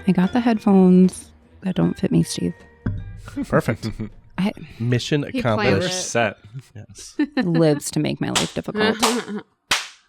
I got the headphones that don't fit me, Steve. Perfect. Mission accomplished. Set. Yes. Lives to make my life difficult.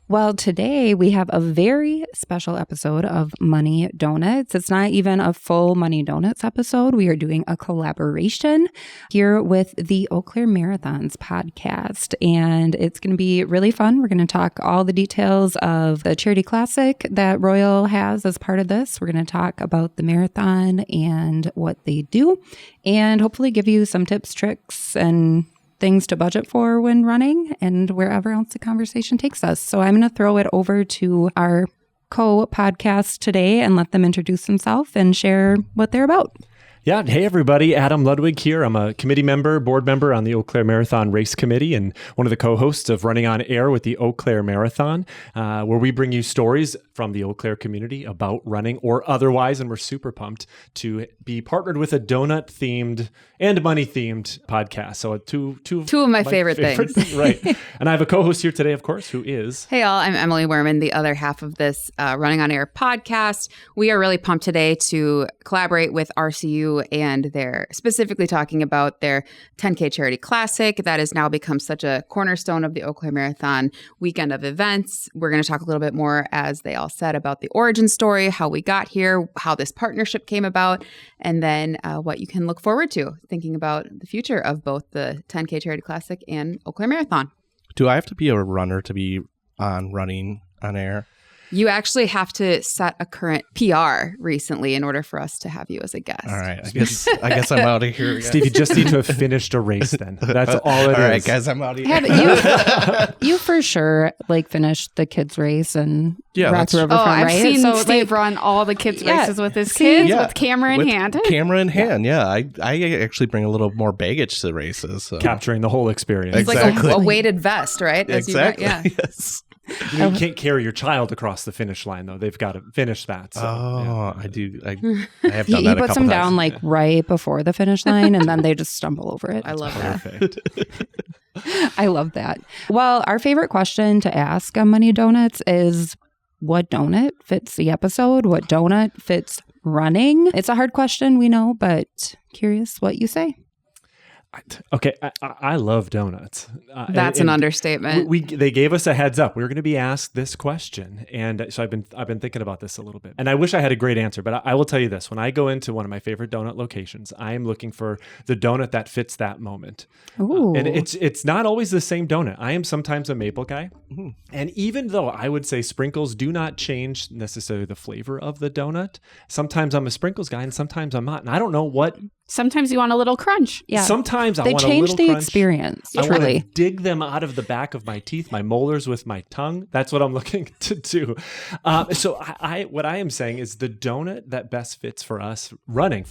Well, today we have a very special episode of Money Donuts. It's not even a full Money Donuts episode. We are doing a collaboration here with the Eau Claire Marathon's podcast, and it's going to be really fun. We're going to talk all the details of the charity classic that Royal has as part of this. We're going to talk about the marathon and what they do, and hopefully give you some tips, tricks, and things to budget for when running and wherever else the conversation takes us. So I'm going to throw it over to our co-podcast today and let them introduce themselves and share what they're about. Yeah. Hey, everybody. Adam Ludwig here. I'm a committee member, board member on the Eau Claire Marathon Race Committee and one of the co-hosts of Running on Air with the Eau Claire Marathon, where we bring you stories from the Eau Claire community about running or otherwise. And we're super pumped to be partnered with a donut-themed and money-themed podcast. So two of my favorite things. Right. And I have a co-host here today, of course, who is... Hey, all. I'm Emily Werman, the other half of this Running on Air podcast. We are really pumped today to collaborate with RCU, and they're specifically talking about their 10K Charity Classic that has now become such a cornerstone of the Eau Claire Marathon weekend of events. We're going to talk a little bit more, as they all said, about the origin story, how we got here, how this partnership came about, and then what you can look forward to thinking about the future of both the 10K Charity Classic and Eau Claire Marathon. Do I have to be a runner to be on Running on Air? You actually have to set a current PR recently in order for us to have you as a guest. All right. I guess I'm out of here. Steve, you just need to have finished a race then. That's all it is. All right, guys, I'm out of here. You for sure finished the kids race and Rock River Oh, Front, I've right? seen So, Steve run all the kids races with his kids with camera in hand. Camera in hand, yeah. I actually bring a little more baggage to races. So. Capturing the whole experience. It's Exactly. like a weighted vest, right? Exactly. Yes. You can't carry your child across the finish line, though. They've got to finish that. So, I do. I have done he that a puts couple them times. down like right before the finish line, and then they just stumble over it. I love that. Perfect. I love that. Well, our favorite question to ask on Money Donuts is, what donut fits the episode? What donut fits running? It's a hard question, we know, but curious what you say. Okay, I love donuts. That's an understatement. They gave us a heads up. We were going to be asked this question, and so I've been thinking about this a little bit. And I wish I had a great answer, but I will tell you this: when I go into one of my favorite donut locations, I am looking for the donut that fits that moment. Ooh. And it's not always the same donut. I am sometimes a maple guy, and even though I would say sprinkles do not change necessarily the flavor of the donut, sometimes I'm a sprinkles guy, and sometimes I'm not. And I don't know what. Sometimes you want a little crunch. Yeah. Sometimes I They want a change little the crunch. experience, I want truly. to dig them out of the back of my teeth, my molars with my tongue. That's what I'm looking to do. So what I am saying is the donut that best fits for us running,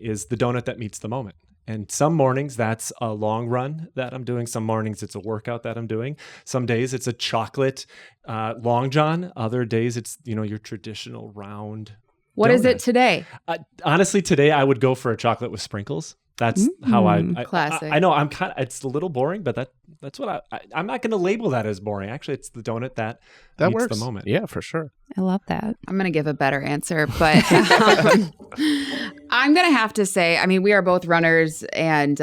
is the donut that meets the moment. And some mornings that's a long run that I'm doing. Some mornings it's a workout that I'm doing. Some days it's a chocolate long john. Other days it's, your traditional round What donut. is it today? Honestly, today I would go for a chocolate with sprinkles. That's how I classic. I know it's a little boring, but that's what I'm not going to label that as boring. Actually, it's the donut that meets works. the moment. Yeah, for sure. I love that. I'm going to give a better answer, but I'm going to have to say, we are both runners, and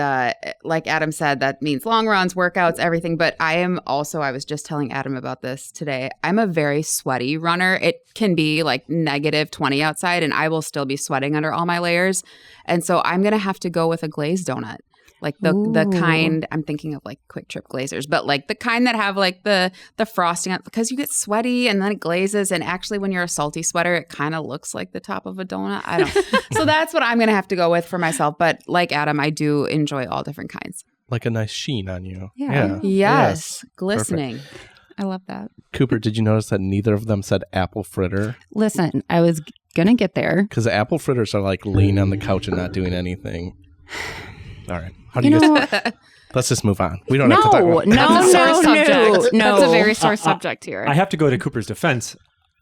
like Adam said, that means long runs, workouts, everything. But I was just telling Adam about this today. I'm a very sweaty runner. It can be like -20 outside, and I will still be sweating under all my layers. And so I'm going to have to go with a glazed donut. Like the kind, I'm thinking of like Quick Trip Glazers, but like the kind that have like the frosting on, because you get sweaty and then it glazes. And actually when you're a salty sweater, it kind of looks like the top of a donut. So that's what I'm going to have to go with for myself. But like Adam, I do enjoy all different kinds. Like a nice sheen on you. Yeah. Yes. Glistening. Perfect. I love that. Cooper, did you notice that neither of them said apple fritter? Listen, I was going to get there. Because apple fritters are like laying on the couch and not doing anything. All right. How do you guys... Let's just move on. We don't have to talk about That's a sore subject. no. That's a very sore subject here. I have to go to Cooper's defense.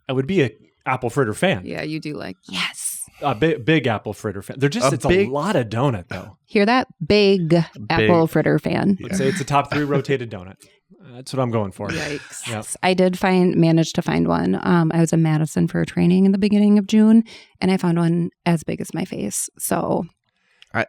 I would be a apple fritter fan. Yeah, you do like. Yes. A big apple fritter fan. It's a lot of donut though. Hear that? Big apple fritter fan. Let's say it's a top 3 rotated donut. That's what I'm going for. Yikes. Yep. I did manage to find one. I was in Madison for a training in the beginning of June, and I found one as big as my face. So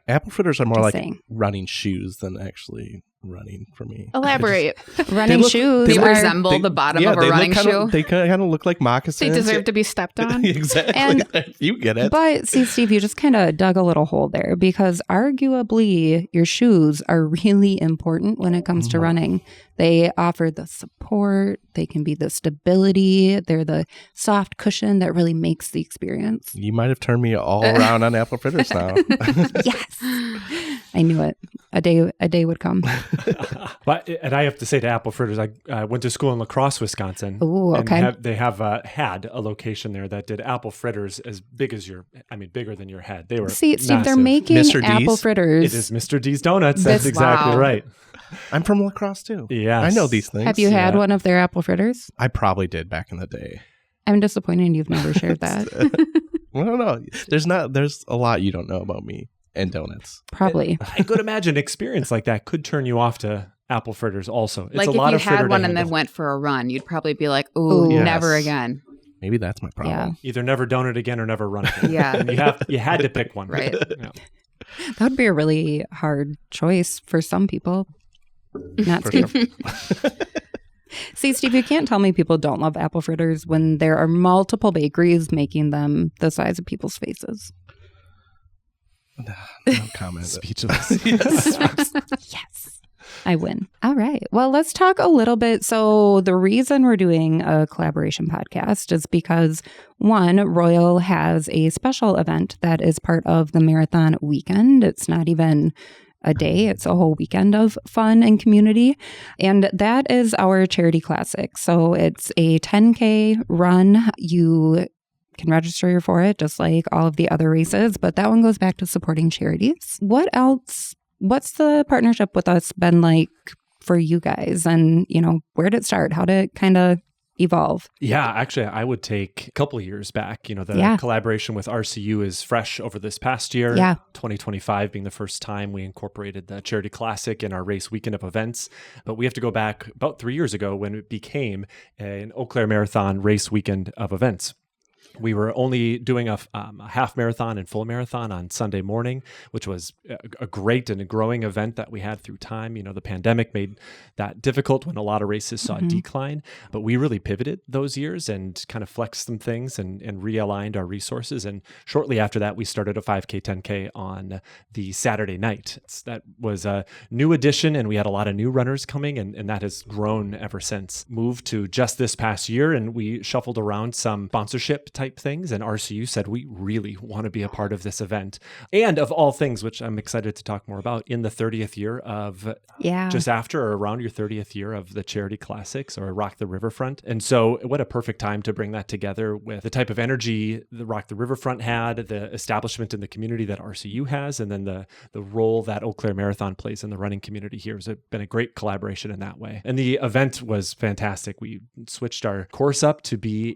apple fritters are more Just like saying. running shoes than actually running for me. Elaborate. running shoes They are- resemble the bottom of a running shoe. They kind of look like They moccasins. deserve to be stepped on. Exactly. And- You get it. But see, Steve, you just kind of dug a little hole there because arguably your shoes are really important when it comes to running. They offer the support, they can be the stability, they're the soft cushion that really makes the experience. You might have turned me all around on apple fritters now. Yes. I knew it. A day would come. And I have to say to apple fritters, I went to school in La Crosse, Wisconsin. Ooh, okay. And they have had a location there that did apple fritters as big as bigger than your head. They were See, Steve, they're massive. making Mr. D's? apple fritters. It is Mr. D's Donuts. That's This- exactly wow. right. I'm from La Crosse too. Yes. I know these things. Have you had Yeah. one of their apple fritters? I probably did back in the day. I'm disappointed you've never shared that. I don't know. There's a lot you don't know about me and donuts. Probably. I could imagine an experience like that could turn you off to apple fritters also. It's Like a if lot you of fritter had to one and then handle. went for a run, you'd probably be like, ooh, Ooh. never Yes. again. Maybe that's my problem. Yeah. Either never donut again or never run again. Yeah. And you had to pick one. Right. Yeah. That would be a really hard choice for some people. Not For Steve. sure. See, Steve, you can't tell me people don't love apple fritters when there are multiple bakeries making them the size of people's faces. No comment. Speechless. Yes. I win. All right. Well, let's talk a little bit. So the reason we're doing a collaboration podcast is because, one, Royal has a special event that is part of the marathon weekend. It's not even a day, it's a whole weekend of fun and community. And that is our charity classic. So it's a 10K run. You can register for it just like all of the other races, but that one goes back to supporting charities. What else? What's the partnership with us been like for you guys? And, where did it start? How did it kind of evolve? Yeah, actually, I would take a couple of years back. The collaboration with RCU is fresh over this past year. Yeah. 2025 being the first time we incorporated the Charity Classic in our race weekend of events. But we have to go back about 3 years ago when it became an Eau Claire Marathon race weekend of events. We were only doing a half marathon and full marathon on Sunday morning, which was a great and a growing event that we had through time. The pandemic made that difficult when a lot of races saw a decline, but we really pivoted those years and kind of flexed some things and realigned our resources. And shortly after that, we started a 5K, 10K on the Saturday night. That was a new addition, and we had a lot of new runners coming, and that has grown ever since. Moved to just this past year, and we shuffled around some sponsorship type things, and RCU said we really want to be a part of this event. And of all things, which I'm excited to talk more about, in the 30th year of just after or around your 30th year of the Charity Classics or Rock the Riverfront. And so what a perfect time to bring that together with the type of energy the Rock the Riverfront had, the establishment in the community that RCU has, and then the role that Eau Claire Marathon plays in the running community here. It's been a great collaboration in that way. And the event was fantastic. We switched our course up to be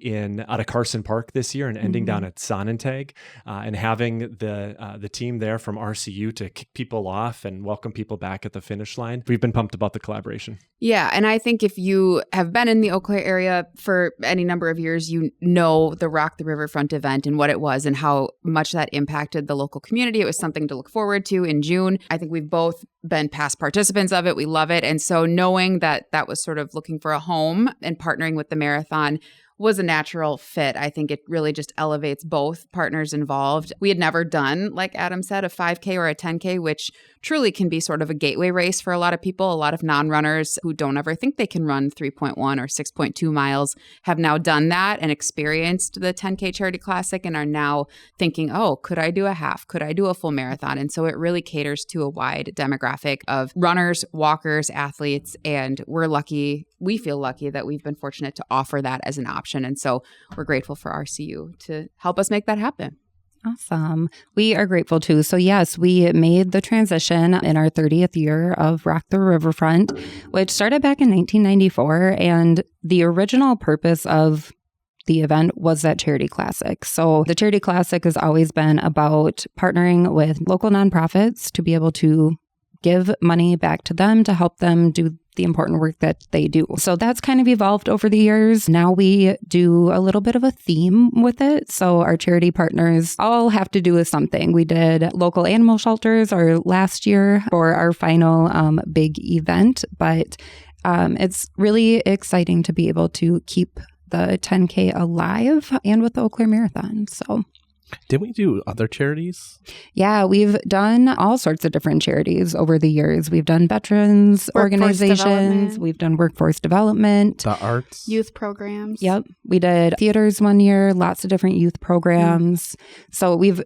out of Carson Park this year and ending down at Sonnentag, and having the team there from RCU to kick people off and welcome people back at the finish line. We've been pumped about the collaboration. Yeah, and I think if you have been in the Eau Claire area for any number of years, you know the Rock the Riverfront event and what it was and how much that impacted the local community. It was something to look forward to in June. I think we've both been past participants of it. We love it. And so knowing that was sort of looking for a home and partnering with the marathon was a natural fit. I think it really just elevates both partners involved. We had never done, like Adam said, a 5K or a 10K, which truly can be sort of a gateway race for a lot of people. A lot of non-runners who don't ever think they can run 3.1 or 6.2 miles have now done that and experienced the 10K Charity Classic and are now thinking, oh, could I do a half? Could I do a full marathon? And so it really caters to a wide demographic of runners, walkers, athletes, and we feel lucky that we've been fortunate to offer that as an option. And so we're grateful for RCU to help us make that happen. Awesome. We are grateful too. So yes, we made the transition in our 30th year of Rock the Riverfront, which started back in 1994. And the original purpose of the event was that Charity Classic. So the Charity Classic has always been about partnering with local nonprofits to be able to give money back to them to help them do the important work that they do. So that's kind of evolved over the years. Now we do a little bit of a theme with it. So our charity partners all have to do with something. We did local animal shelters our last year for our final big event, but it's really exciting to be able to keep the 10K alive and with the Eau Claire Marathon. So did we do other charities? Yeah, we've done all sorts of different charities over the years. We've done veterans organizations. We've done workforce development. The arts. Youth programs. Yep. We did theaters one year, lots of different youth programs. So we've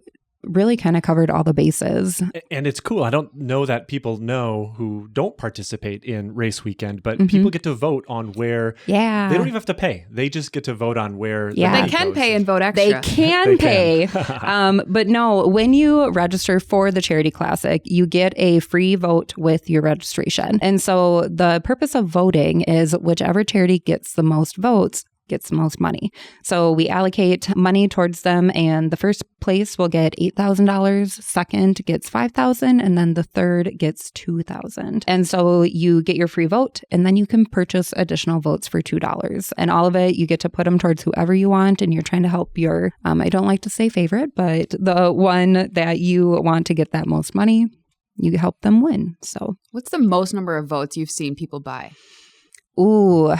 really kind of covered all the bases. And it's cool. I don't know that people know who don't participate in race weekend, but people get to vote on where they don't even have to pay. They just get to vote on where they can pay and vote extra. They can pay. But no, when you register for the Charity Classic, you get a free vote with your registration. And so the purpose of voting is whichever charity gets the most votes gets the most money. So we allocate money towards them, and the first place will get $8,000, second gets $5,000, and then the third gets $2,000. And so you get your free vote, and then you can purchase additional votes for $2. And all of it, you get to put them towards whoever you want, and you're trying to help your, I don't like to say favorite, but the one that you want to get that most money, you help them win. So what's the most number of votes you've seen people buy? Ooh,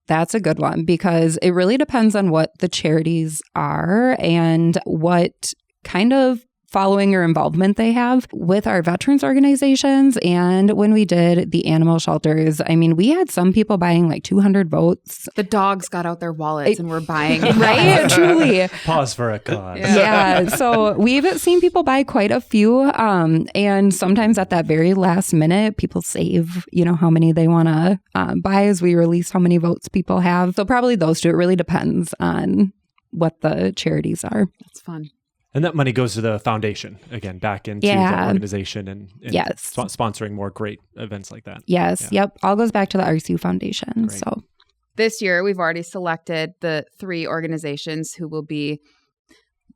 that's a good one because it really depends on what the charities are and what kind of following or involvement they have with our veterans organizations. And when we did the animal shelters, I mean, we had some people buying like 200 votes. The dogs got out their wallets and were buying. Right? Truly. Pause for a cause. Yeah. So we've seen people buy quite a few. And sometimes at that very last minute, people save, how many they want to buy as we release how many votes people have. So probably those two. It really depends on what the charities are. That's fun. And that money goes to the foundation, again, back into the organization and sponsoring more great events like that. Yes. Yeah. Yep. All goes back to the RCU Foundation. Great. So this year, we've already selected the 3 organizations who will be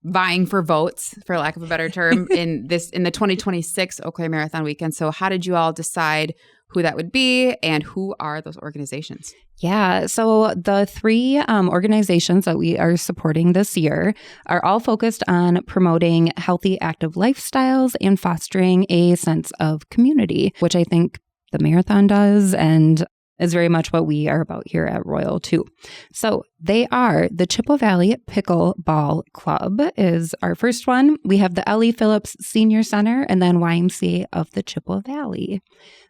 vying for votes, for lack of a better term, in the 2026 Eau Claire Marathon weekend. So how did you all decide who that would be and who are those organizations? Yeah. So the 3 organizations that we are supporting this year are all focused on promoting healthy, active lifestyles and fostering a sense of community, which I think the marathon does and is very much what we are about here at Royal too. So they are the Chippewa Valley Pickleball Club is our first one. We have the Ellie Phillips Senior Center and then YMCA of the Chippewa Valley.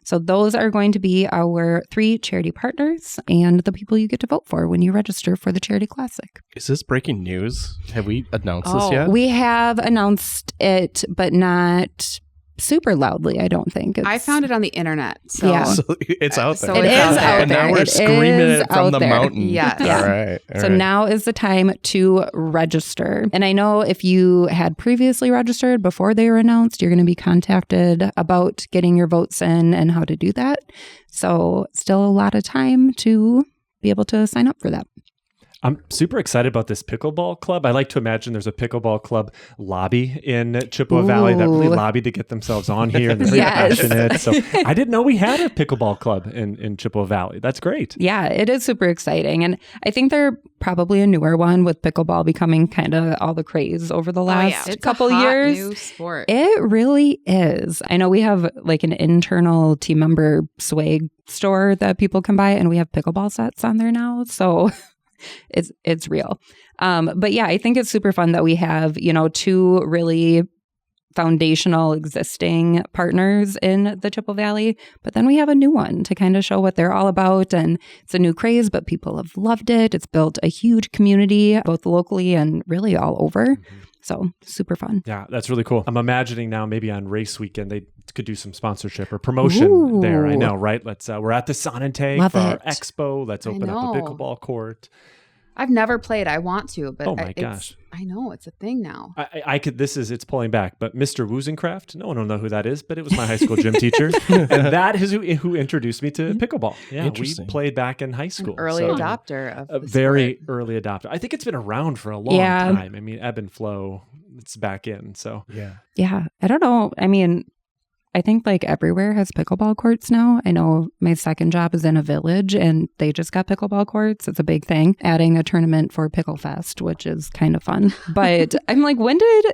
So those are going to be our 3 charity partners and the people you get to vote for when you register for the Charity Classic. Is this breaking news? Have we announced this yet? We have announced it, but not super loudly, I don't think. I found it on the internet. So, so it's out there. It is out there. And now we're screaming it from the mountain. Yes. All right. So now is the time to register. And I know if you had previously registered before they were announced, you're going to be contacted about getting your votes in and how to do that. So still a lot of time to be able to sign up for that. I'm super excited about this pickleball club. I like to imagine there's a pickleball club lobby in Chippewa Valley that really lobbied to get themselves on here and they're really passionate. So I didn't know we had a pickleball club in Chippewa Valley. That's great. Yeah, it is super exciting. And I think they're probably a newer one with pickleball becoming kind of all the craze over the last couple years. New sport. It really is. I know we have like an internal team member swag store that people can buy and we have pickleball sets on there now. So it's real. But yeah, I think it's super fun that we have, 2 really foundational existing partners in the Chippewa Valley, but then we have a new one to kind of show what they're all about. And it's a new craze, but people have loved it. It's built a huge community, both locally and really all over. Mm-hmm. So super fun. Yeah, that's really cool. I'm imagining now maybe on race weekend, they could do some sponsorship or promotion there. I know, right? We're at the Sonantay for our expo. Let's open up a pickleball court. I've never played. I want to, but oh my gosh, I know it's a thing now. I could. It's pulling back. But Mr. Woozencraft, no one will know who that is, but it was my high school gym teacher, and that is who introduced me to pickleball. Yeah, we played back in high school. An early adopter of a very early adopter. I think it's been around for a long time. I mean, ebb and flow. It's back in. So yeah. I don't know. I mean, I think like everywhere has pickleball courts now. I know my second job is in a village and they just got pickleball courts. It's a big thing. Adding a tournament for Pickle Fest, which is kind of fun. But I'm like, when did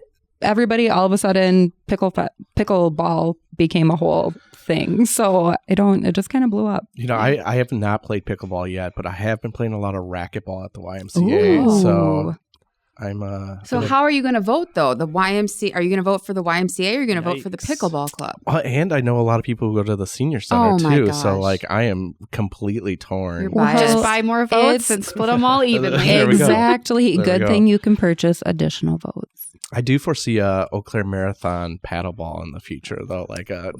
everybody all of a sudden pickleball became a whole thing? So it just kind of blew up. You know, I have not played pickleball yet, but I have been playing a lot of racquetball at the YMCA. Ooh. So I'm So how are you going to vote though? The YMCA? Are you going to vote for the YMCA or are you going to vote for the pickleball club? And I know a lot of people who go to the senior center too. So like I am completely torn. Just buy more votes and split them all evenly. Exactly. Good thing you can purchase additional votes. I do foresee a Eau Claire Marathon paddleball in the future, though, like the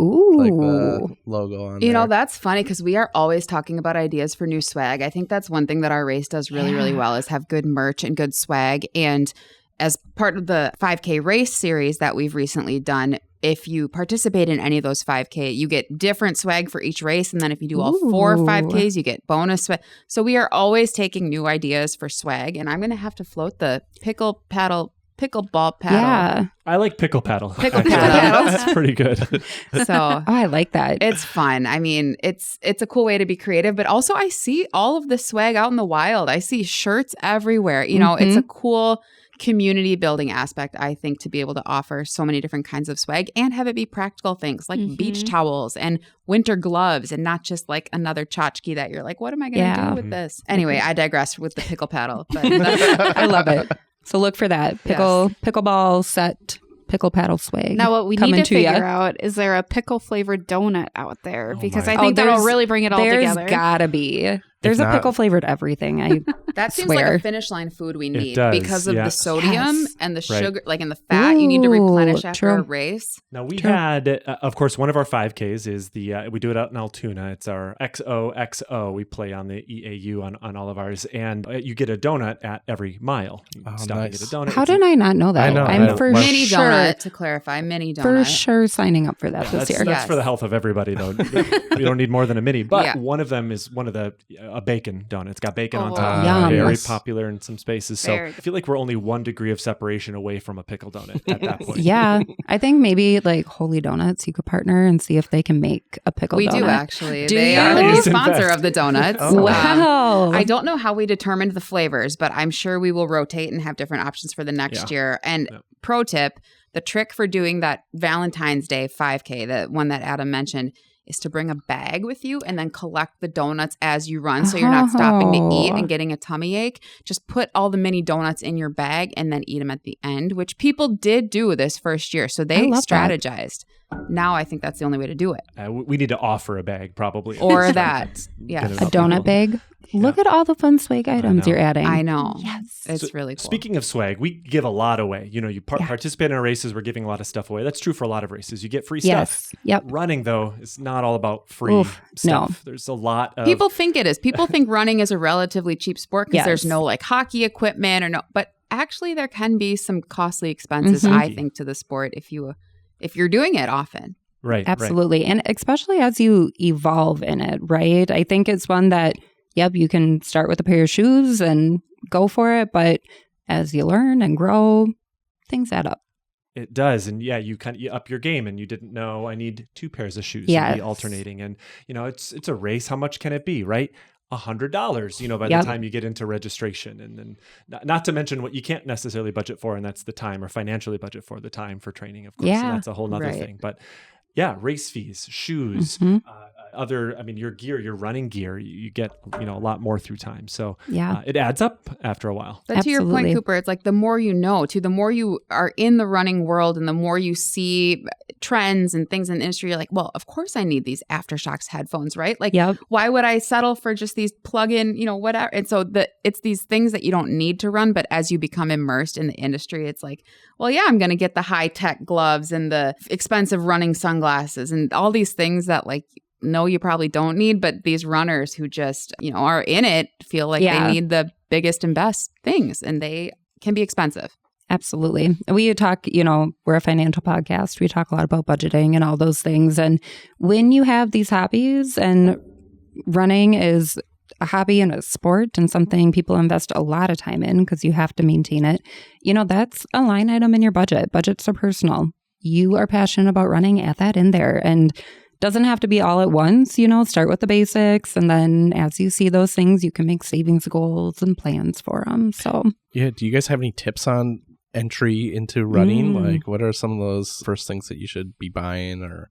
logo on there. You know, that's funny because we are always talking about ideas for new swag. I think that's one thing that our race does really, really well is have good merch and good swag. And as part of the 5K race series that we've recently done, if you participate in any of those 5K, you get different swag for each race. And then if you do all 4 5Ks, you get bonus swag. So we are always taking new ideas for swag. And I'm going to have to float the pickleball paddle. Yeah. I like pickle paddle. Pickle paddle. That's pretty good. So I like that. It's fun. I mean, it's a cool way to be creative, but also I see all of this swag out in the wild. I see shirts everywhere. You know, it's a cool community building aspect, I think, to be able to offer so many different kinds of swag and have it be practical things like beach towels and winter gloves and not just like another tchotchke that you're like, what am I going to do with this? Anyway, I digress with the pickle paddle. But I love it. So look for that. Pickleball set, pickle paddle swag. Now what we need to figure out, is there a pickle flavored donut out there? Because I think that'll really bring it all together. There's gotta be. There's a pickle flavored everything. That seems swear. like a finish line food we need because of yeah. the sodium and the sugar, like in the fat you need to replenish after a race. Now we had, of course, one of our 5Ks is we do it out in Altoona. It's our XOXO. We play on the EAU on all of ours, and you get a donut at every mile. Stop and get a donut. How did I not know that? I know. I'm for mini sure, donut, to clarify, mini donut. For sure signing up for that this year. That's for the health of everybody, though. We don't need more than a mini, but one of them is a bacon donut. It's got bacon on top. Yum. Very popular in some spaces. So I feel like we're only 1 degree of separation away from a pickle donut at that point. Yeah. I think maybe like Holy Donuts, you could partner and see if they can make a pickle donut. We do actually. They are the sponsor of the donuts. Wow. I don't know how we determined the flavors, but I'm sure we will rotate and have different options for the next year. And pro tip, the trick for doing that Valentine's Day 5K, the one that Adam mentioned, is to bring a bag with you and then collect the donuts as you run so you're not stopping to eat and getting a tummy ache. Just put all the mini donuts in your bag and then eat them at the end, which people did do this first year. So they strategized. Now I think that's the only way to do it. We need to offer a bag probably. Or that. Yeah. A donut bag. Look at all the fun swag items you're adding. I know. Yes. It's really cool. Speaking of swag, we give a lot away. You know, you participate in our races, we're giving a lot of stuff away. That's true for a lot of races. You get free stuff. Yep. Running, though, is not all about free stuff. No. There's a lot of... People think it is. People think running is a relatively cheap sport because there's no like hockey equipment but actually there can be some costly expenses, I think, to the sport if you're doing it often. Right. Absolutely. And especially as you evolve in it, right? I think it's one that, you can start with a pair of shoes and go for it. But as you learn and grow, things add up. It does. And you up your game and you didn't know I need 2 pairs of shoes to be alternating. And, it's a race. How much can it be, right? $100, by the time you get into registration. And then not to mention what you can't necessarily budget for, and that's the time, or financially budget for the time for training, of course. Yeah. And that's a whole nother thing. But race fees, shoes, your gear, your running gear, you get, a lot more through time. So it adds up after a while. But to your point, Cooper, it's like the more you know, the more you are in the running world and the more you see trends and things in the industry, you're like, well, of course I need these AfterShokz headphones, right? Like, why would I settle for just these plug-in, whatever? And so it's these things that you don't need to run, but as you become immersed in the industry, it's like, well, I'm going to get the high-tech gloves and the expensive running sunglasses and all these things that no, you probably don't need, but these runners who just, are in it feel like they need the biggest and best things, and they can be expensive. Absolutely. We talk, we're a financial podcast. We talk a lot about budgeting and all those things. And when you have these hobbies, and running is a hobby and a sport and something people invest a lot of time in because you have to maintain it, that's a line item in your budget. Budgets are personal. you are passionate about running, add that in there. And doesn't have to be all at once, start with the basics. And then as you see those things, you can make savings goals and plans for them. So, yeah. Do you guys have any tips on entry into running? Like, what are some of those first things that you should be buying or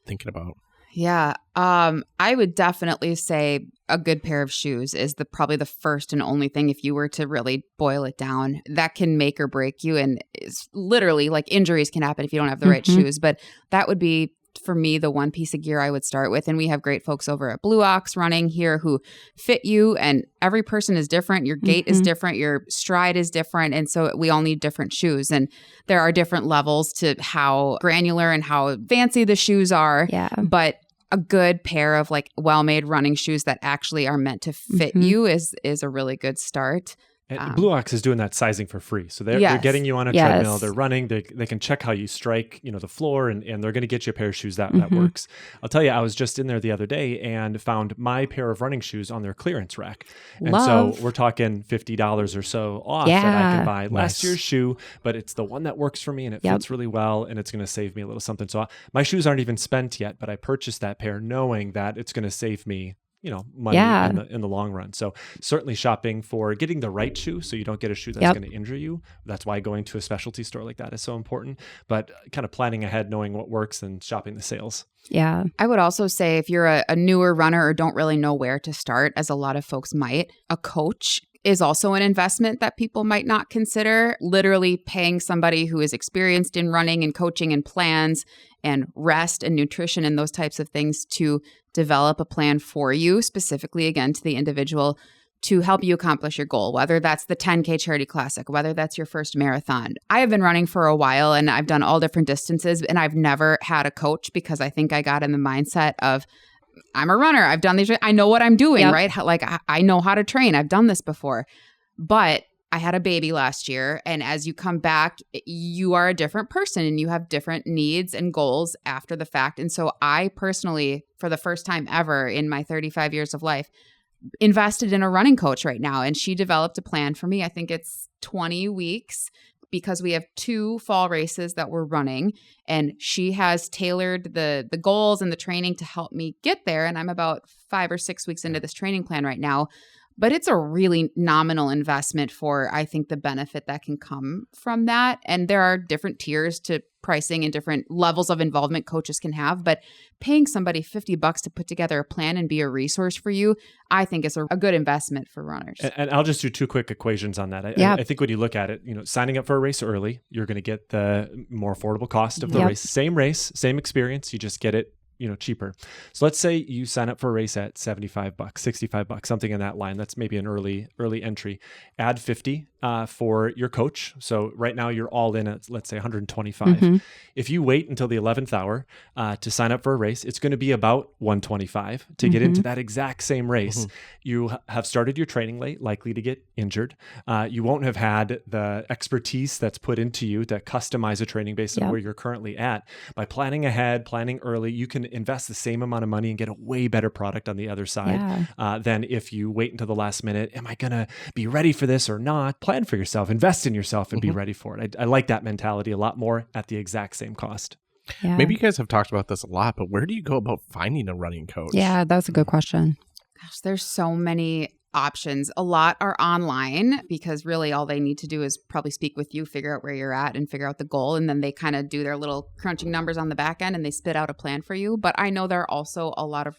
thinking about? Yeah. I would definitely say a good pair of shoes is probably the first and only thing, if you were to really boil it down, that can make or break you. And it's literally like injuries can happen if you don't have the right shoes. But that would be, for me, the one piece of gear I would start with. And we have great folks over at Blue Ox Running here who fit you, and every person is different. Your gait is different. Your stride is different. And so we all need different shoes. And there are different levels to how granular and how fancy the shoes are. Yeah. But a good pair of like well-made running shoes that actually are meant to fit you is a really good start. And Blue Ox is doing that sizing for free. So they're getting you on a treadmill, they're running, they can check how you strike, the floor, and they're going to get you a pair of shoes that works. I'll tell you, I was just in there the other day and found my pair of running shoes on their clearance rack. And so we're talking $50 or so off that I can buy last year's shoe, but it's the one that works for me and it fits really well, and it's going to save me a little something. So my shoes aren't even spent yet, but I purchased that pair knowing that it's going to save me money in the long run. So certainly shopping for getting the right shoe so you don't get a shoe that's going to injure you. That's why going to a specialty store like that is so important. But kind of planning ahead, knowing what works, and shopping the sales. Yeah. I would also say if you're a newer runner or don't really know where to start, as a lot of folks might, a coach is also an investment that people might not consider. Literally paying somebody who is experienced in running and coaching and plans and rest and nutrition and those types of things to develop a plan for you, specifically, again, to the individual, to help you accomplish your goal, whether that's the 10K charity classic, whether that's your first marathon. I have been running for a while and I've done all different distances, and I've never had a coach because I think I got in the mindset of, I'm a runner. I've done these. I know what I'm doing, right? Like I know how to train. I've done this before. But I had a baby last year. And as you come back, you are a different person and you have different needs and goals after the fact. And so I personally, for the first time ever in my 35 years of life, invested in a running coach right now. And she developed a plan for me. I think it's 20 weeks. Because we have 2 fall races that we're running, and she has tailored the goals and the training to help me get there. And I'm about 5 or 6 weeks into this training plan right now, but it's a really nominal investment for, I think, the benefit that can come from that. And there are different tiers to pricing and different levels of involvement coaches can have, but paying somebody $50 to put together a plan and be a resource for you, I think is a good investment for runners. And I'll just do 2 quick equations on that. I think when you look at it, signing up for a race early, you're going to get the more affordable cost of the race, same experience, you just get it cheaper. So let's say you sign up for a race at $75, $65, something in that line. That's maybe an early entry. Add 50 for your coach. So right now you're all in at, let's say, 125. If you wait until the 11th hour to sign up for a race, it's going to be about 125 to get into that exact same race. You have started your training late, likely to get injured. You won't have had the expertise that's put into you to customize a training based on where you're currently at. By planning ahead, planning early, you can invest the same amount of money and get a way better product on the other side than if you wait until the last minute. Am I going to be ready for this or not? Plan for yourself, invest in yourself, and be ready for it. I like that mentality a lot more at the exact same cost. Yeah. Maybe you guys have talked about this a lot, but where do you go about finding a running coach? Yeah, that's a good question. Gosh, there's so many options. A lot are online because really all they need to do is probably speak with you, figure out where you're at and figure out the goal. And then they kind of do their little crunching numbers on the back end and they spit out a plan for you. But I know there are also a lot of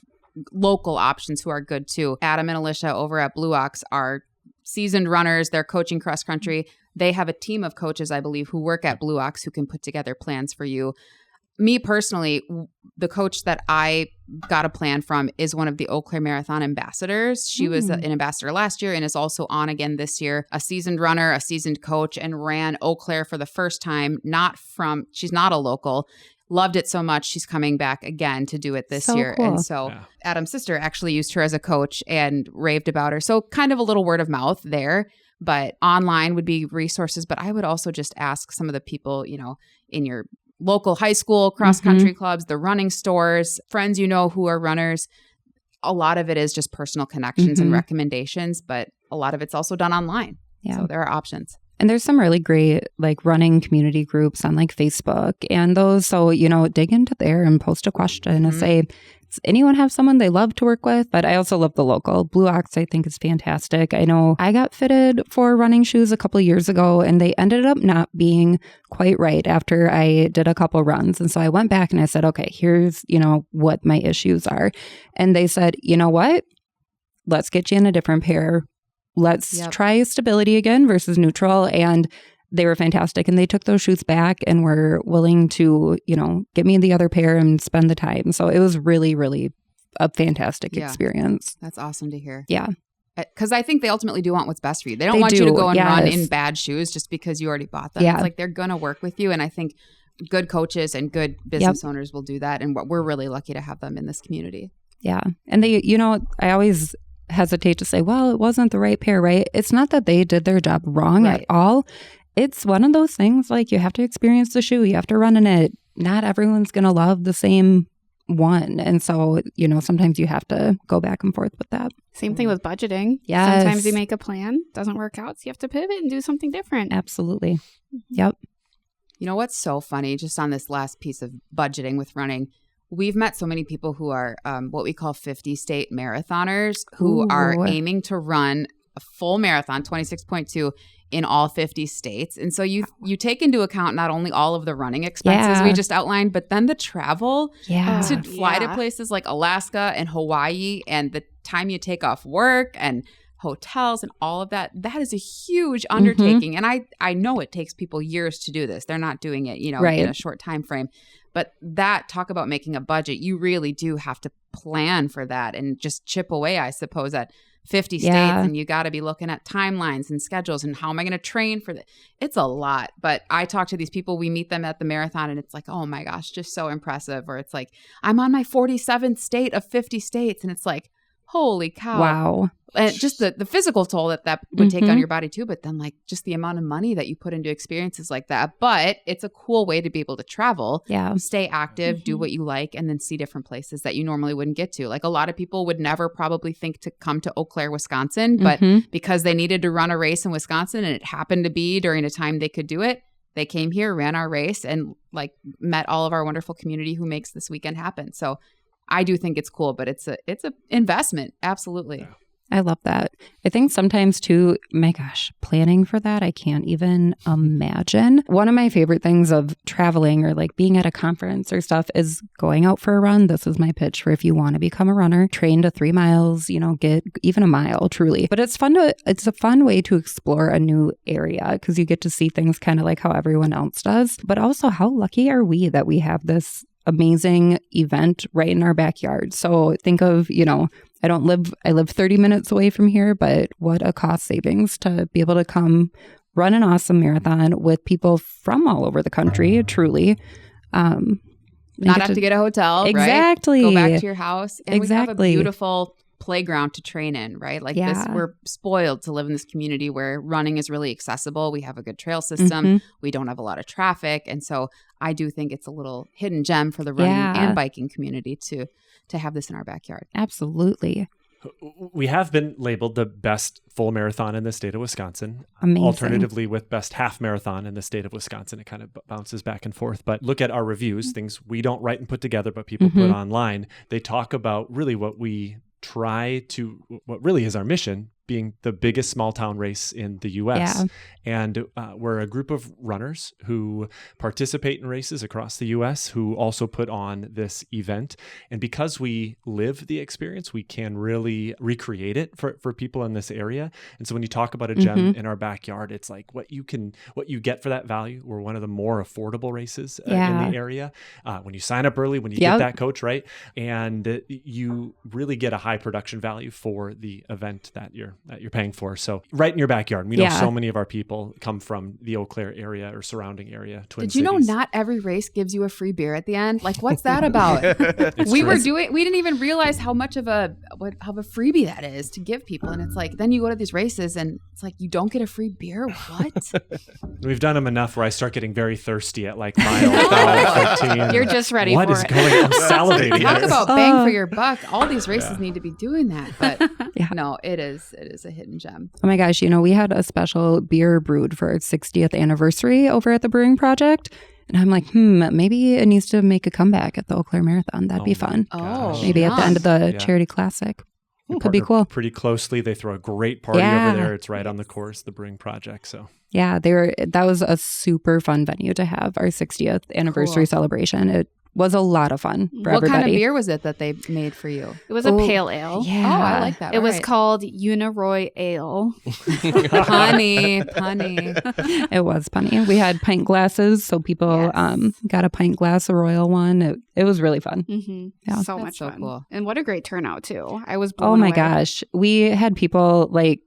local options who are good too. Adam and Alicia over at Blue Ox are seasoned runners. They're coaching cross country. They have a team of coaches, I believe, who work at Blue Ox who can put together plans for you. Me personally, the coach that I got a plan from is one of the Eau Claire Marathon ambassadors. She was an ambassador last year and is also on again this year. A seasoned runner, a seasoned coach, and ran Eau Claire for the first time. She's not a local. Loved it so much, she's coming back again to do it this year. Cool. And so Adam's sister actually used her as a coach and raved about her. So kind of a little word of mouth there. But online would be resources. But I would also just ask some of the people, in your local high school, cross-country clubs, the running stores, friends who are runners. A lot of it is just personal connections and recommendations, but a lot of it's also done online. Yeah. So there are options. And there's some really great like running community groups on like Facebook and those. So, you know, dig into there and post a question and say, does anyone have someone they love to work with? But I also love the local. Blue Ox, I think, is fantastic. I know I got fitted for running shoes a couple of years ago, and they ended up not being quite right after I did a couple runs. And so I went back and I said, okay, here's, you know, what my issues are. And they said, you know what? Let's get you in a different pair. Let's try stability again versus neutral. And they were fantastic. And they took those shoes back and were willing to, you know, get me the other pair and spend the time. So it was really, really a fantastic experience. That's awesome to hear. Yeah. Because I think they ultimately do want what's best for you. They don't want you to go and run in bad shoes just because you already bought them. Yeah. It's like they're going to work with you. And I think good coaches and good business owners will do that. And we're really lucky to have them in this community. Yeah. And they, you know, I always hesitate to say, well, it wasn't the right pair, right? It's not that they did their job wrong at all. It's one of those things like you have to experience the shoe. You have to run in it. Not everyone's going to love the same one. And so, you know, sometimes you have to go back and forth with that. Same thing with budgeting. Yes. Sometimes you make a plan, doesn't work out, so you have to pivot and do something different. Absolutely. Yep. You know what's so funny, just on this last piece of budgeting with running, we've met so many people who are what we call 50-state marathoners who are aiming to run a full marathon, 26.2, in all 50 states. And so you take into account not only all of the running expenses we just outlined, but then the travel to fly to places like Alaska and Hawaii, and the time you take off work and hotels and all of that. That is a huge undertaking. And I know it takes people years to do this. They're not doing it, you know, in a short time frame. But that, talk about making a budget, you really do have to plan for that and just chip away, I suppose, at 50 states, and you got to be looking at timelines and schedules and how am I going to train for that? It's a lot. But I talk to these people, we meet them at the marathon, and it's like, oh my gosh, just so impressive. Or it's like, I'm on my 47th state of 50 states. And it's like, holy cow. Wow. And just the physical toll that would take on your body too, but then like just the amount of money that you put into experiences like that. But it's a cool way to be able to travel, stay active, do what you like, and then see different places that you normally wouldn't get to. Like a lot of people would never probably think to come to Eau Claire, Wisconsin, but because they needed to run a race in Wisconsin and it happened to be during a time they could do it, they came here, ran our race, and like met all of our wonderful community who makes this weekend happen. So I do think it's cool, but it's a investment. Absolutely. Yeah. I love that. I think sometimes too, my gosh, planning for that, I can't even imagine. One of my favorite things of traveling or like being at a conference or stuff is going out for a run. This is my pitch for if you want to become a runner, train to 3 miles, you know, get even a mile, truly. But it's a fun way to explore a new area because you get to see things kind of like how everyone else does. But also, how lucky are we that we have this amazing event right in our backyard? So think of, you know, I live 30 minutes away from here, but what a cost savings to be able to come run an awesome marathon with people from all over the country, truly. Not have to get a hotel, exactly. Right? Go back to your house. And we have a beautiful playground to train in, right? Like this, we're spoiled to live in this community where running is really accessible. We have a good trail system. We don't have a lot of traffic. And so I do think it's a little hidden gem for the running and biking community to have this in our backyard. Absolutely. We have been labeled the best full marathon in the state of Wisconsin. Amazing. Alternatively, with best half marathon in the state of Wisconsin. It kind of bounces back and forth. But look at our reviews, things we don't write and put together, but people put online. They talk about really what really is our mission, being the biggest small town race in the U.S. And we're a group of runners who participate in races across the U.S. who also put on this event. And because we live the experience, we can really recreate it for people in this area. And so when you talk about a gem in our backyard, it's like what you get for that value. We're one of the more affordable races in the area. When you sign up early, when you get that coach, right? And you really get a high production value for the event that you're paying for. So right in your backyard. We know so many of our people come from the Eau Claire area or surrounding area, Twin Cities. Did you know not every race gives you a free beer at the end? Like, what's that about? We didn't even realize how much of a freebie that is to give people. And it's like, then you go to these races and it's like, you don't get a free beer. What? We've done them enough where I start getting very thirsty at like mile 12, 15. You're just ready for it. What is going on? I'm salivating. Talk about bang for your buck. All these races need to be doing that. But no, it's is a hidden gem. Oh my gosh, we had a special beer brewed for our 60th anniversary over at the Brewing Project. And I'm like, maybe it needs to make a comeback at the Eau Claire Marathon. That'd be fun. Maybe at the end of the charity classic. It could be cool. Pretty closely. They throw a great party over there. It's right on the course, the Brewing Project. So yeah, that was a super fun venue to have our 60th anniversary celebration. It was a lot of fun for everybody. What kind of beer was it that they made for you? It was a pale ale. Yeah. Oh, I like that. It was called Uniroy Ale. Punny. It was punny. We had pint glasses, so people got a pint glass, a royal one. It was really fun. Mm-hmm. Yeah. So much fun. Cool. And what a great turnout, too. I was blown Oh, my away. gosh. We had people like,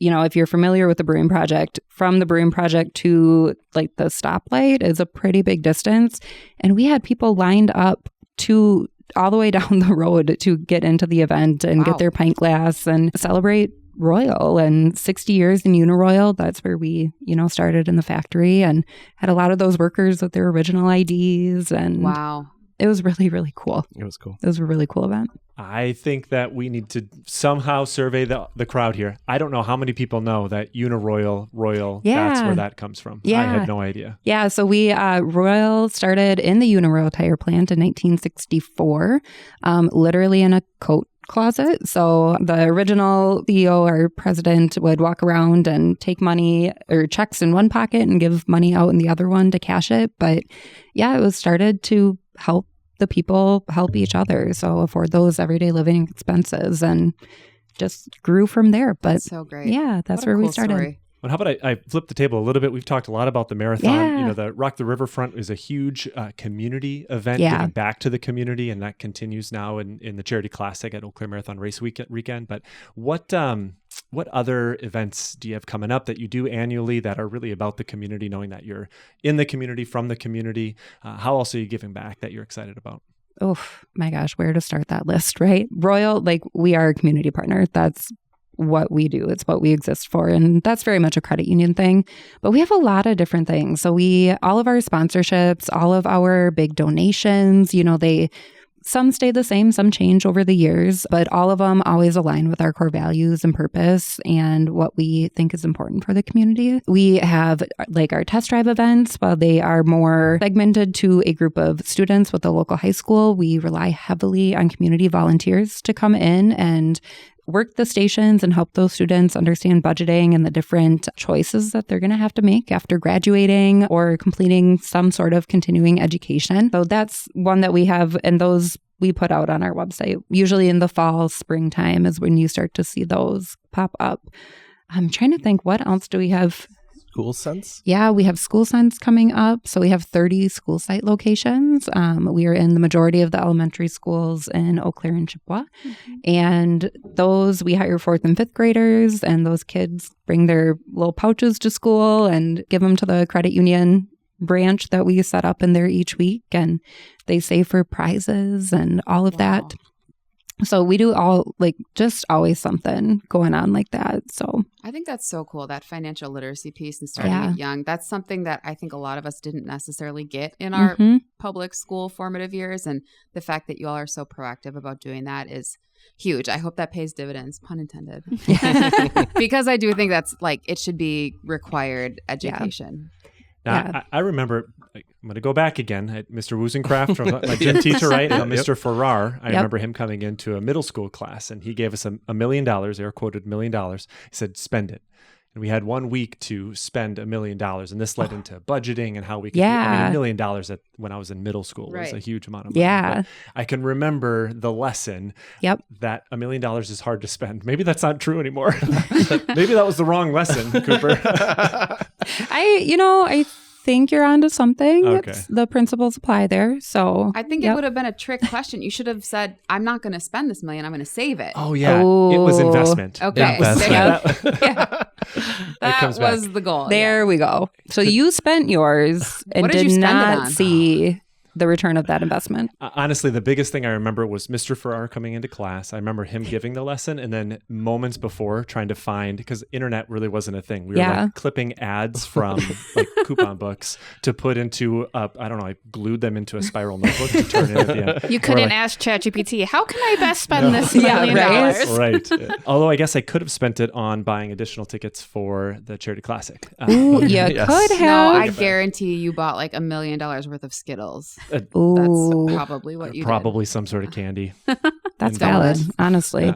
if you're familiar with the Brewing Project, from the Brewing Project to like the stoplight is a pretty big distance. And we had people lined up to all the way down the road to get into the event and get their pint glass and celebrate Royal and 60 years in Uniroyal. That's where we, started in the factory and had a lot of those workers with their original IDs. And wow. It was really, really cool. It was cool. It was a really cool event. I think that we need to somehow survey the crowd here. I don't know how many people know that Uniroyal, that's where that comes from. Yeah. I had no idea. Yeah, so we, Royal started in the Uniroyal tire plant in 1964, literally in a coat closet. So the original CEO or president would walk around and take money or checks in one pocket and give money out in the other one to cash it. But yeah, it was started to help the people help each other. So afford those everyday living expenses and just grew from there. But that's so great. Yeah, that's where we started. Story. Well, how about I flip the table a little bit? We've talked a lot about the marathon. The Rock the Riverfront is a huge community event, giving back to the community, and that continues now in the Charity Classic at Eau Claire Marathon Race Weekend. But what other events do you have coming up that you do annually that are really about the community, knowing that you're in the community, from the community? How else are you giving back that you're excited about? Oh my gosh, where to start that list, right? Royal, we are a community partner. That's what we do. It's what we exist for. And that's very much a credit union thing. But we have a lot of different things. So all of our sponsorships, all of our big donations, some stay the same, some change over the years, but all of them always align with our core values and purpose and what we think is important for the community. We have our test drive events. While they are more segmented to a group of students with the local high school, we rely heavily on community volunteers to come in and work the stations and help those students understand budgeting and the different choices that they're going to have to make after graduating or completing some sort of continuing education. So that's one that we have, and those we put out on our website. Usually in the fall, springtime is when you start to see those pop up. I'm trying to think, what else do we have? School Sense? Yeah, we have School Sense coming up. So we have 30 school site locations. We are in the majority of the elementary schools in Eau Claire and Chippewa. Mm-hmm. And those, we hire 4th and 5th graders, and those kids bring their little pouches to school and give them to the credit union branch that we set up in there each week. And they save for prizes and all of that. So we do just always something going on like that. So I think that's so cool, that financial literacy piece and starting it young. That's something that I think a lot of us didn't necessarily get in our public school formative years. And the fact that you all are so proactive about doing that is huge. I hope that pays dividends, pun intended. Because I do think that's it should be required education. Now, I remember, I'm going to go back again at Mr. Woosencraft, from my gym teacher, right? And Mr. Farrar. I remember him coming into a middle school class, and he gave us $1 million, air quoted $1 million. He said, spend it. And we had 1 week to spend $1 million. And this led into budgeting and how we could do $1 million when I was in middle school was a huge amount of money. Yeah. But I can remember the lesson that $1 million is hard to spend. Maybe that's not true anymore. Maybe that was the wrong lesson, Cooper. I think you're onto something. Okay. The principles apply there. So I think it would have been a trick question. You should have said, I'm not going to spend this $1 million. I'm going to save it. Oh, yeah. It was investment. Okay. That was the goal. There we go. So you spent yours and did you did spend it not on? see the return of that investment. Honestly, the biggest thing I remember was Mr. Farrar coming into class. I remember him giving the lesson, and then moments before trying to find, because internet really wasn't a thing. We were like clipping ads from like coupon books to put into, I don't know, I glued them into a spiral notebook to turn it at the end. You couldn't ask ChatGPT, how can I best spend this $1 million? Right. Although I guess I could have spent it on buying additional tickets for the charity classic. Ooh, you could have. No, I guarantee you bought like $1 million worth of Skittles. That's probably what you Probably some sort of candy. That's valid, honestly.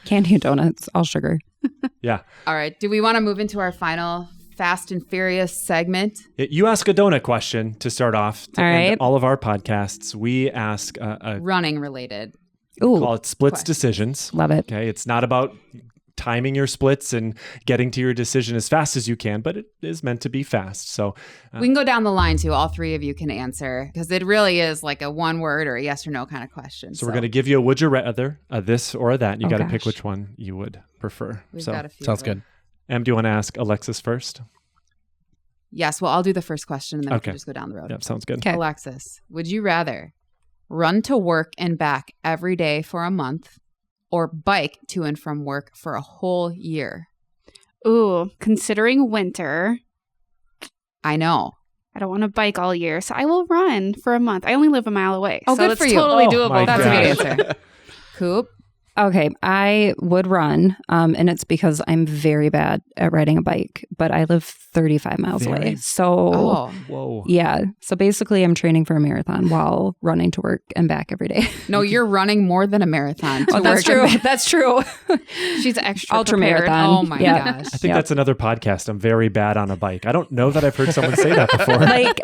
Candy and donuts, all sugar. Yeah. All right. Do we want to move into our final Fast and Furious segment? You ask a donut question to start off. To all right. end all of our podcasts, we ask running related. Ooh, call it splits decisions. Love it. Okay. It's not about timing your splits and getting to your decision as fast as you can, but it is meant to be fast. So we can go down the line too. All three of you can answer because it really is like a one word or a yes or no kind of question. So we're going to give you a would you rather, a this or a that. You got to pick which one you would prefer. We've got a few. Sounds good. Em, do you want to ask Alexis first? Yes. Well, I'll do the first question and then we can just go down the road. Yep, sounds good. Okay. Alexis, would you rather run to work and back every day for a month or bike to and from work for a whole year? Ooh, considering winter, I know. I don't want to bike all year, so I will run for a month. I only live a mile away. Oh, so good for you. Totally doable. That's a good answer. Coop? Okay, I would run, and it's because I'm very bad at riding a bike, but I live 35 miles away. So, whoa. Yeah. So basically, I'm training for a marathon while running to work and back every day. No, you're running more than a marathon. That's true. That's true. She's extra ultra prepared. marathon. Oh my gosh. I think that's another podcast. I'm very bad on a bike. I don't know that I've heard someone say that before. Like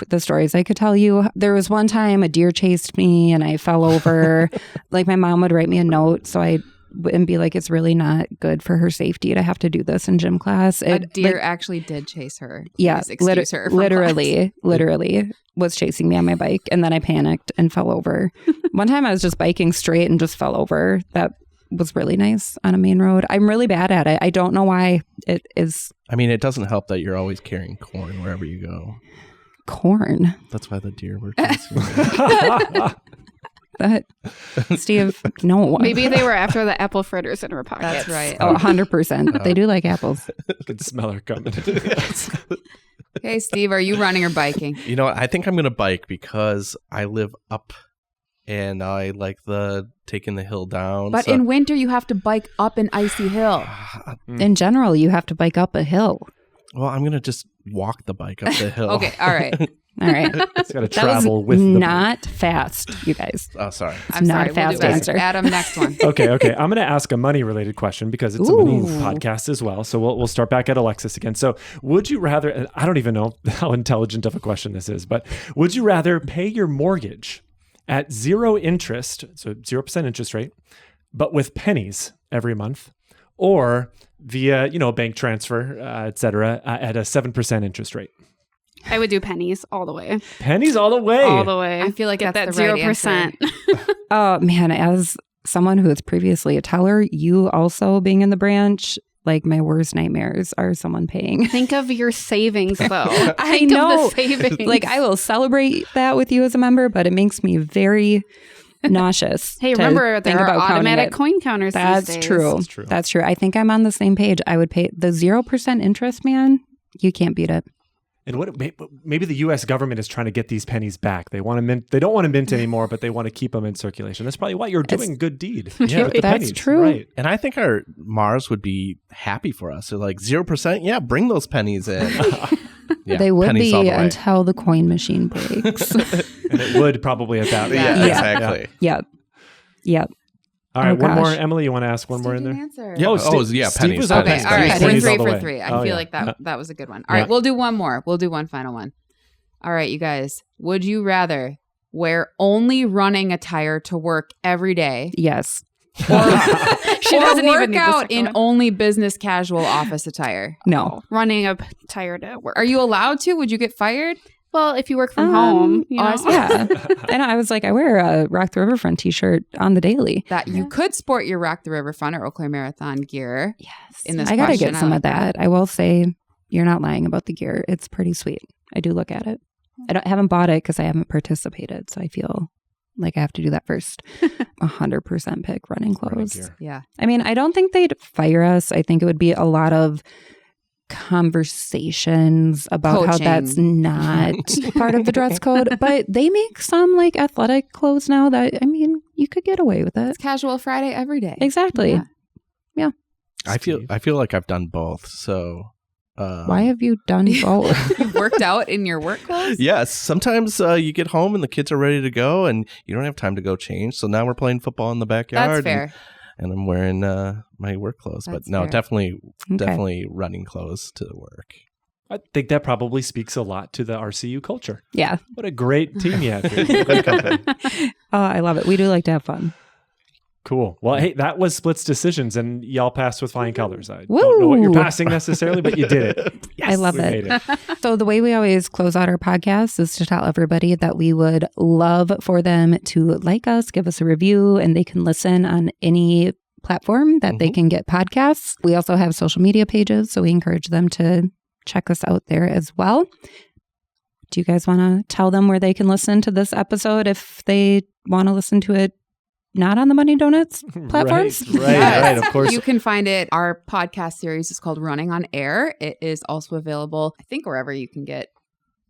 the stories I could tell you. There was one time a deer chased me and I fell over. Like my mom would write me a note and be like, it's really not good for her safety to have to do this in gym class. A deer actually did chase her. Yeah, excuse her from literally was chasing me on my bike, and then I panicked and fell over. One time I was just biking straight and just fell over. That was really nice on a main road. I'm really bad at it. I don't know why it is. I mean, it doesn't help that you're always carrying corn wherever you go. Corn. That's why the deer were chasing you. That, Steve, no. Maybe they were after the apple fritters in her pocket. That's right. Oh, 100%. They do like apples. I can smell her coming. Okay, Steve, are you running or biking? You know what? I think I'm going to bike because I live up and I like taking the hill down. But in winter, you have to bike up an icy hill. In general, you have to bike up a hill. Well, I'm going to just walk the bike up the hill. Okay, all right. All right. It's got to travel with the not fast, you guys. Oh, sorry. I'm not sorry. a fast We'll do answer. Adam, next one. Okay. I'm going to ask a money-related question because it's a money podcast as well. So we'll start back at Alexis again. So would you rather, and I don't even know how intelligent of a question this is, but would you rather pay your mortgage at 0 interest, so 0% interest rate, but with pennies every month, or via, bank transfer, et cetera, at a 7% interest rate? I would do pennies all the way. Pennies all the way. All the way. I feel like get that's that the right 0%. Oh, man. As someone who was previously a teller, you also being in the branch, like my worst nightmares are someone paying. Think of your savings, though. I Think know. of the savings. Like, I will celebrate that with you as a member, but it makes me very nauseous. Hey, to remember, think there are about automatic counting coin counters That's these days. true. That's true. I think I'm on the same page. I would pay the 0% interest, man. You can't beat it. And maybe the U.S. government is trying to get these pennies back. They want to mint. They don't want to mint anymore, but they want to keep them in circulation. That's probably why you're doing a good deed. Yeah, with the that's pennies. true. Right. And I think our Mars would be happy for us. They're like 0%. Yeah, bring those pennies in. Yeah, they would pennies be all the way. until the coin machine breaks. And it would probably at that. Yeah, Yeah. exactly. Yep. All right, one gosh. more. Emily, you want to ask one more in there? Answer. Yeah. Steve Yeah, Steve pennies. was on Okay, that. all right. Pennies We're all 3 the for way. 3. I Oh, feel yeah. like that was a good one. All right, we'll do one more. We'll do one final one. All right, you guys. Would you rather wear only running attire to work every day Yes. or She doesn't work even need the out second in one. only business casual office attire? No. Running up tired at work. Are you allowed to? Would you get fired? Well, if you work from home, you know. Yeah. And I was like, I wear a Rock the Riverfront t-shirt on the daily. That you could sport your Rock the Riverfront or Eau Claire Marathon gear. Yes. In this I got to question, get some I of like that. I will say you're not lying about the gear. It's pretty sweet. I do look at it. I haven't bought it because I haven't participated. So I feel like I have to do that first. 100% pick running clothes. Yeah. I mean, I don't think they'd fire us. I think it would be a lot of conversations about how that's not part of the dress code. But they make some like athletic clothes now that, I mean, you could get away with it. It's casual Friday every day. Exactly. Yeah. I feel like I've done both. So why have you done both? You've worked out in your work clothes? yes. Sometimes you get home and the kids are ready to go and you don't have time to go change. So now we're playing football in the backyard. That's fair. And I'm wearing my work clothes. That's but no, fair. definitely running clothes to work. I think that probably speaks a lot to the RCU culture. Yeah. What a great team you have here. Great company. Oh, I love it. We do like to have fun. Cool. Well, hey, that was Split's decisions, and y'all passed with flying colors. I Woo! don't know what you're passing necessarily, but you did it. I love we it. made So the way we always close out our podcast is to tell everybody that we would love for them to like us, give us a review, and they can listen on any platform that they can get podcasts. We also have social media pages, so we encourage them to check us out there as well. Do you guys want to tell them where they can listen to this episode if they want to listen to it not on the Money Donuts platforms? Right, of course. You can find it. Our podcast series is called Running on Air. It is also available, I think, wherever you can get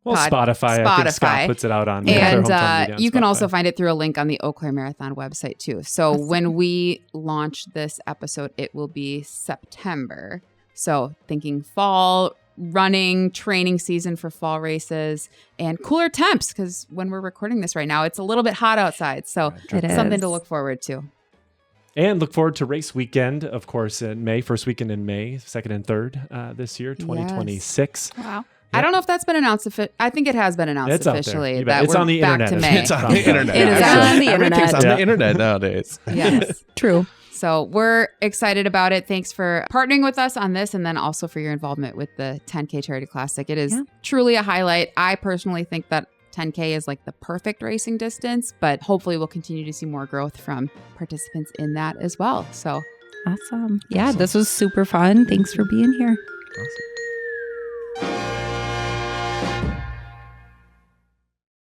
Spotify. I think Scott puts it out on their hometown media on you can Spotify. also find it through a link on the Eau Claire Marathon website too. So when we launch this episode, it will be September. So thinking fall running training season for fall races and cooler temps, because when we're recording this right now, it's a little bit hot outside. So It something is. to look forward to. And look forward to race weekend, of course, in May, first weekend in May, 2nd and 3rd this year, 2026. Wow. I don't know if that's been announced. I think it has been announced It's out there. officially. You bet. That It's we're on the back internet. to May. It's on the internet. It is Actually, on the everything's internet. on the internet nowadays. Yes. True. So we're excited about it. Thanks for partnering with us on this, and then also for your involvement with the 10K Charity Classic. It is truly a highlight. I personally think that 10K is like the perfect racing distance, but hopefully we'll continue to see more growth from participants in that as well. So Awesome. Yeah, this was super fun. Thanks for being here. Awesome.